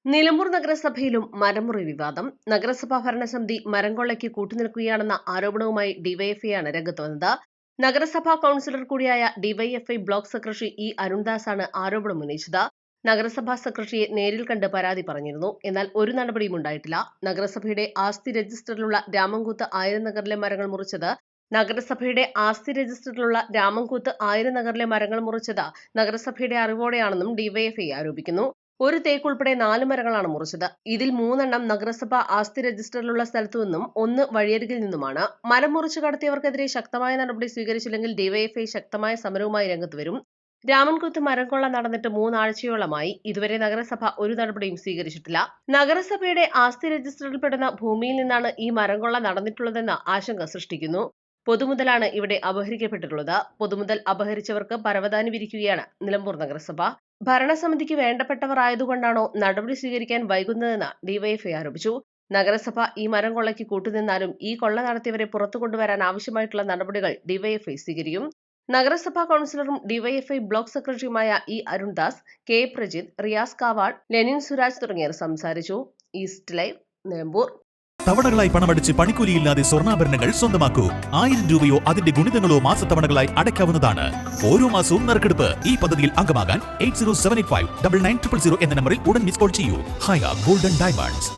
നിലമ്പൂർ നഗരസഭയിലും മരമുറി വിവാദം. നഗരസഭാ ഭരണസമിതി മരംകൊള്ളയ്ക്ക് കൂട്ടുനിൽക്കുകയാണെന്ന ആരോപണവുമായി ഡിവൈഎഫ്ഐയാണ് രംഗത്ത് വന്നത്. നഗരസഭാ കൌൺസിലർ കൂടിയായ ഡിവൈഎഫ്ഐ ബ്ലോക്ക് സെക്രട്ടറി ഇ അരുൺദാസാണ് ആരോപണം ഉന്നയിച്ചത്. നഗരസഭാ സെക്രട്ടറിയെ നേരിൽ കണ്ട് പരാതി പറഞ്ഞിരുന്നു. എന്നാൽ ഒരു നടപടിയും ഉണ്ടായിട്ടില്ല. നഗരസഭയുടെ ആസ്തി രജിസ്റ്ററിലുള്ള രാമംകൂത്ത് ആയിരം നഗറിലെ മരങ്ങൾ മുറിച്ചത് നഗരസഭയുടെ അറിവോടെയാണെന്നും ഡിവൈഎഫ്ഐ ആരോപിക്കുന്നു. ഒരു തേക്ക് ഉൾപ്പെടെ 4 മരങ്ങളാണ് മുറിച്ചത്. ഇതിൽ 3 നഗരസഭ ആസ്തി രജിസ്റ്ററിലുള്ള സ്ഥലത്തു നിന്നും 1 വഴിയരികിൽ നിന്നുമാണ്. മരം മുറിച്ചു കടത്തിയവർക്കെതിരെ ശക്തമായ നടപടി സ്വീകരിച്ചില്ലെങ്കിൽ ഡിവൈഎഫ്ഐ ശക്തമായ സമരവുമായി രംഗത്ത് വരും. രാമൻകുത്ത് മരംകൊള്ള നടന്നിട്ട് 3 ആഴ്ചയോളമായി. ഇതുവരെ നഗരസഭ ഒരു നടപടിയും സ്വീകരിച്ചിട്ടില്ല. നഗരസഭയുടെ ആസ്തി രജിസ്റ്ററിൽപ്പെടുന്ന ഭൂമിയിൽ നിന്നാണ് ഈ മരംകൊള്ള നടന്നിട്ടുള്ളതെന്ന ആശങ്ക സൃഷ്ടിക്കുന്നു. പൊതുമുതലാണ് ഇവിടെ അപഹരിക്കപ്പെട്ടിട്ടുള്ളത്. പൊതുമുതൽ അപഹരിച്ചവർക്ക് പരവതാനി വിരിക്കുകയാണ് നിലമ്പൂർ നഗരസഭ. ഭരണസമിതിക്ക് വേണ്ടപ്പെട്ടവർ ആയതുകൊണ്ടാണോ നടപടി സ്വീകരിക്കാൻ വൈകുന്നതെന്ന് ഡിവൈഎഫ്ഐ ആരോപിച്ചു. നഗരസഭ ഈ മരം കൊള്ളയ്ക്ക് കൂട്ടുനിന്നാലും ഈ കൊള്ള നടത്തിയവരെ പുറത്തു കൊണ്ടുവരാൻ ആവശ്യമായിട്ടുള്ള നടപടികൾ ഡിവൈഎഫ്ഐ സ്വീകരിക്കും. നഗരസഭാ കൌൺസിലറും ഡിവൈഎഫ്ഐ ബ്ലോക്ക് സെക്രട്ടറിയുമായ E Arundas, K Prajith, Riyas Kaval, Lenin Suraj തുടങ്ങിയവർ സംസാരിച്ചു. East Live, Nilambur. തവണകളായി പണമടിച്ച് പണിക്കൂലിയില്ലാതെ സ്വർണ്ണാഭരണങ്ങൾ സ്വന്തമാക്കൂ. 1000 രൂപയോ അതിന്റെ ഗുണിതങ്ങളോ മാസത്തവണകളായി അടയ്ക്കാവുന്നതാണ്. ഓരോ മാസവും നറുക്കെടുപ്പ്. ഈ പദ്ധതിയിൽ അംഗമാകാൻ 8078599900 എന്ന നമ്പറിൽ ഉടൻ മിസ് കോൾ ചെയ്യൂ. ഹയ ഗോൾഡൻ ഡയമണ്ട്സ്.